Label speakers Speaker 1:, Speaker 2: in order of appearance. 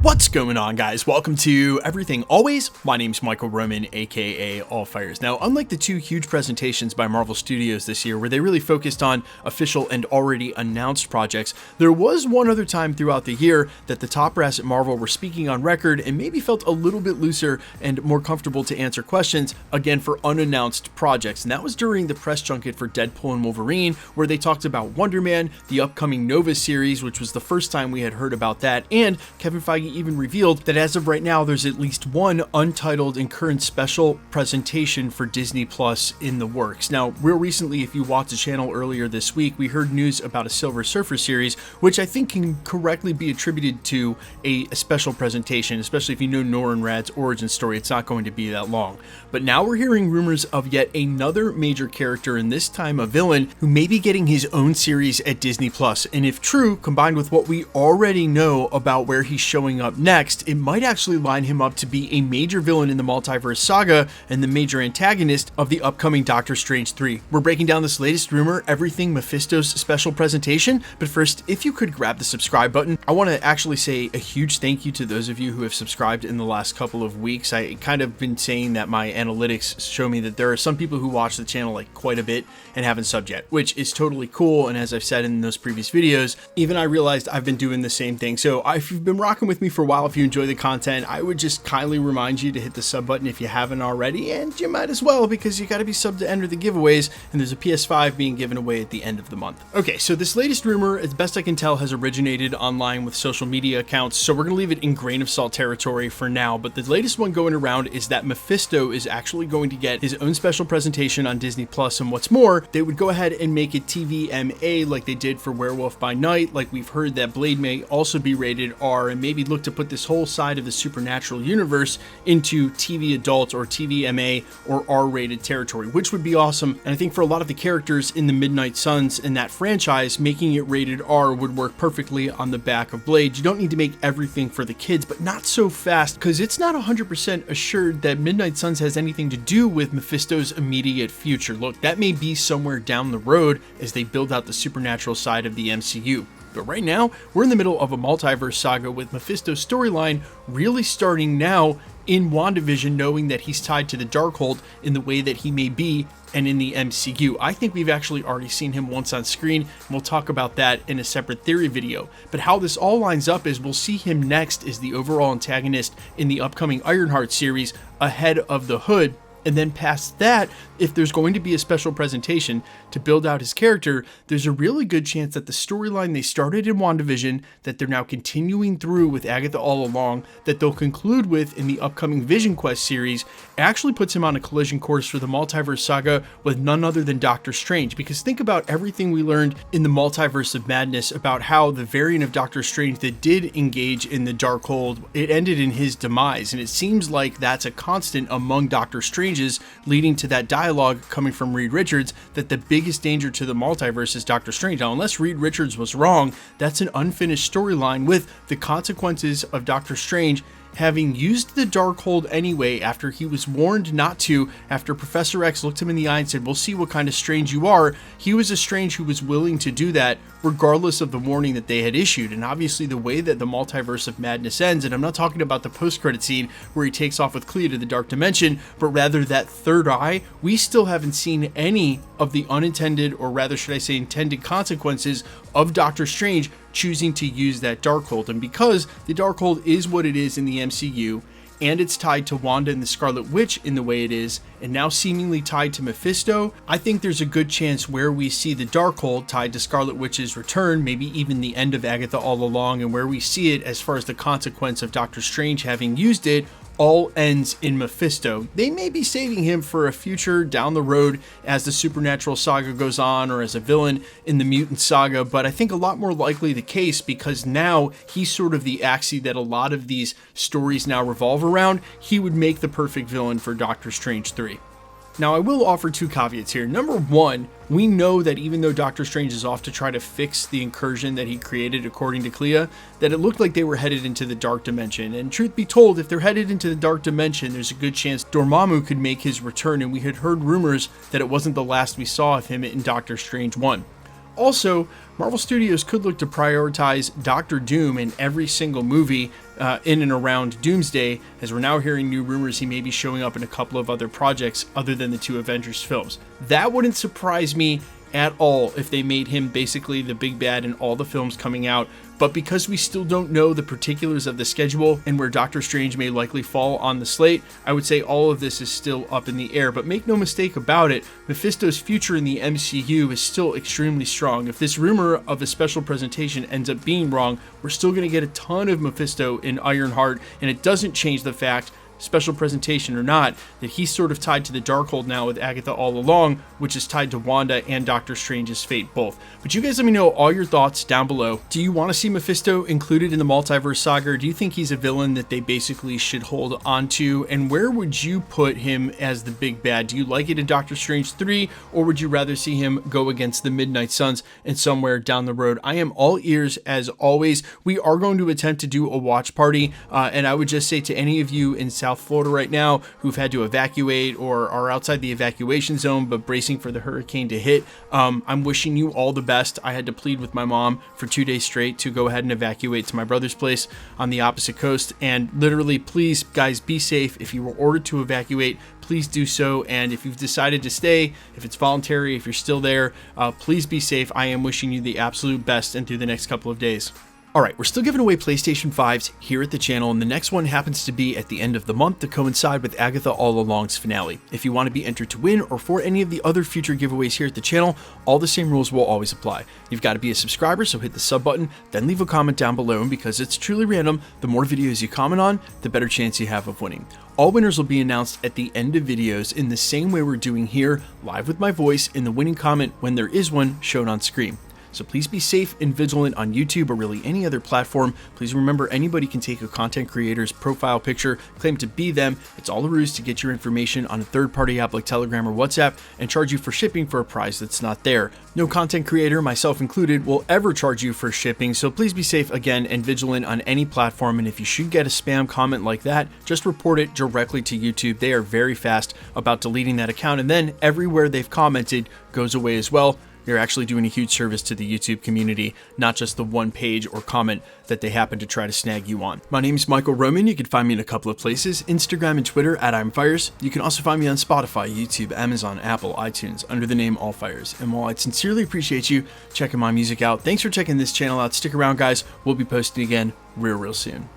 Speaker 1: What's going on, guys? Welcome to Everything Always. My name's Michael Roman, aka Allfires. Now, unlike the two huge presentations by Marvel Studios this year where they really focused on official and already announced projects, there was one other time throughout the year that the top brass at Marvel were speaking on record and maybe felt a little bit looser and more comfortable to answer questions, again, for unannounced projects. And that was during the press junket for Deadpool and Wolverine, where they talked about Wonder Man, the upcoming Nova series, which was the first time we had heard about that, and Kevin Feige even revealed that as of right now, there's at least one untitled and current special presentation for Disney Plus in the works. Now, real recently, if you watched the channel earlier this week, we heard news about a Silver Surfer series, which I think can correctly be attributed to a special presentation, especially if you know Norrin Radd's origin story. It's not going to be that long. But now we're hearing rumors of yet another major character, and this time a villain, who may be getting his own series at Disney Plus. And if true, combined with what we already know about where he's showing up next, it might actually line him up to be a major villain in the Multiverse Saga and the major antagonist of the upcoming Doctor Strange 3. We're breaking down this latest rumor, everything Mephisto's special presentation, but first, if you could grab the subscribe button, I want to actually say a huge thank you to those of you who have subscribed in the last couple of weeks. I kind of been saying that my analytics show me that there are some people who watch the channel like quite a bit and haven't subbed yet, which is totally cool. And as I've said in those previous videos, even I realized I've been doing the same thing. So if you've been rocking with me for a while, if you enjoy the content, I would just kindly remind you to hit the sub button if you haven't already, and you might as well, because you got to be subbed to enter the giveaways, and there's a PS5 being given away at the end of the month. Okay, so this latest rumor, as best I can tell, has originated online with social media accounts, so we're going to leave it in grain of salt territory for now, but the latest one going around is that Mephisto is actually going to get his own special presentation on Disney Plus, and what's more, they would go ahead and make it TVMA like they did for Werewolf by Night. Like we've heard that Blade may also be rated R, and maybe look to put this whole side of the supernatural universe into TV adult or TVMA or R-rated territory, which would be awesome. And I think for a lot of the characters in the Midnight Suns in that franchise, making it rated R would work perfectly on the back of Blade. You don't need to make everything for the kids, but not so fast, because it's not 100% assured that Midnight Suns has anything to do with Mephisto's immediate future. Look, that may be somewhere down the road as they build out the supernatural side of the MCU. But right now, we're in the middle of a multiverse saga with Mephisto's storyline really starting now in WandaVision, knowing that he's tied to the Darkhold in the way that he may be, and in the MCU. I think we've actually already seen him once on screen, and we'll talk about that in a separate theory video. But how this all lines up is we'll see him next as the overall antagonist in the upcoming Ironheart series, ahead of the Hood. And then past that, if there's going to be a special presentation to build out his character, there's a really good chance that the storyline they started in WandaVision, that they're now continuing through with Agatha all along, that they'll conclude with in the upcoming Vision Quest series, actually puts him on a collision course for the Multiverse Saga with none other than Doctor Strange. Because think about everything we learned in the Multiverse of Madness about how the variant of Doctor Strange that did engage in the Darkhold, it ended in his demise. And it seems like that's a constant among Doctor Strange, leading to that dialogue coming from Reed Richards that the biggest danger to the multiverse is Doctor Strange. Now, unless Reed Richards was wrong, that's an unfinished storyline with the consequences of Doctor Strange having used the Darkhold anyway after he was warned not to, after Professor X looked him in the eye and said, "We'll see what kind of Strange you are." He was a Strange who was willing to do that regardless of the warning that they had issued. And obviously the way that the Multiverse of Madness ends, and I'm not talking about the post-credit scene where he takes off with Clea to the Dark Dimension, but rather that third eye, we still haven't seen any of the unintended, or rather should I say intended, consequences of Doctor Strange choosing to use that Darkhold. And because the Darkhold is what it is in the MCU, and it's tied to Wanda and the Scarlet Witch in the way it is, and now seemingly tied to Mephisto, I think there's a good chance where we see the Darkhold tied to Scarlet Witch's return, maybe even the end of Agatha all along, and where we see it as far as the consequence of Doctor Strange having used it, all ends in Mephisto. They may be saving him for a future down the road as the supernatural saga goes on, or as a villain in the Mutant saga, but I think a lot more likely the case, because now he's sort of the axis that a lot of these stories now revolve around. He would make the perfect villain for Doctor Strange 3. Now, I will offer two caveats here. Number one, we know that even though Doctor Strange is off to try to fix the incursion that he created, according to Clea, that it looked like they were headed into the Dark Dimension. And truth be told, if they're headed into the Dark Dimension, there's a good chance Dormammu could make his return, and we had heard rumors that it wasn't the last we saw of him in Doctor Strange 1. Also, Marvel Studios could look to prioritize Doctor Doom in every single movie in and around Doomsday, as we're now hearing new rumors he may be showing up in a couple of other projects other than the 2 Avengers films. That wouldn't surprise me at all if they made him basically the big bad in all the films coming out, but because we still don't know the particulars of the schedule and where Doctor Strange may likely fall on the slate, I would say all of this is still up in the air. But make no mistake about it, Mephisto's future in the MCU is still extremely strong. If this rumor of a special presentation ends up being wrong, we're still going to get a ton of Mephisto in Ironheart, and it doesn't change the fact, special presentation or not, that he's sort of tied to the Darkhold now with Agatha all along, which is tied to Wanda and Doctor Strange's fate both. But you guys let me know all your thoughts down below. Do you want to see Mephisto included in the Multiverse Saga, or do you think he's a villain that they basically should hold onto? And where would you put him as the big bad? Do you like it in Doctor Strange 3, or would you rather see him go against the Midnight Suns and somewhere down the road? I am all ears as always. We are going to attempt to do a watch party, and I would just say to any of you in South Florida right now who've had to evacuate or are outside the evacuation zone but bracing for the hurricane to hit, I'm wishing you all the best. I had to plead with my mom for 2 days straight to go ahead and evacuate to my brother's place on the opposite coast, and literally, please guys, be safe. If you were ordered to evacuate, please do so, and if you've decided to stay, if it's voluntary, if you're still there, please be safe. I am wishing you the absolute best and through the next couple of days. Alright, we're still giving away PlayStation 5s here at the channel, and the next one happens to be at the end of the month to coincide with Agatha All Along's finale. If you want to be entered to win or for any of the other future giveaways here at the channel, all the same rules will always apply. You've got to be a subscriber, so hit the sub button, then leave a comment down below, and because it's truly random, the more videos you comment on, the better chance you have of winning. All winners will be announced at the end of videos in the same way we're doing here, live with my voice in the winning comment when there is one shown on screen. So please be safe and vigilant on YouTube or really any other platform. Please remember, anybody can take a content creator's profile picture, claim to be them. It's all a ruse to get your information on a third-party app like Telegram or WhatsApp and charge you for shipping for a price that's not there. No content creator, myself included, will ever charge you for shipping, so please be safe again and vigilant on any platform. And if you should get a spam comment like that, just report it directly to YouTube. They are very fast about deleting that account, and then everywhere they've commented goes away as well. You're actually doing a huge service to the YouTube community, not just the one page or comment that they happen to try to snag you on. My name is Michael Roman. You can find me in a couple of places, Instagram and Twitter at I'mFires. You can also find me on Spotify, YouTube, Amazon, Apple, iTunes, under the name All Fires. And while I'd sincerely appreciate you checking my music out, thanks for checking this channel out. Stick around, guys. We'll be posting again real soon.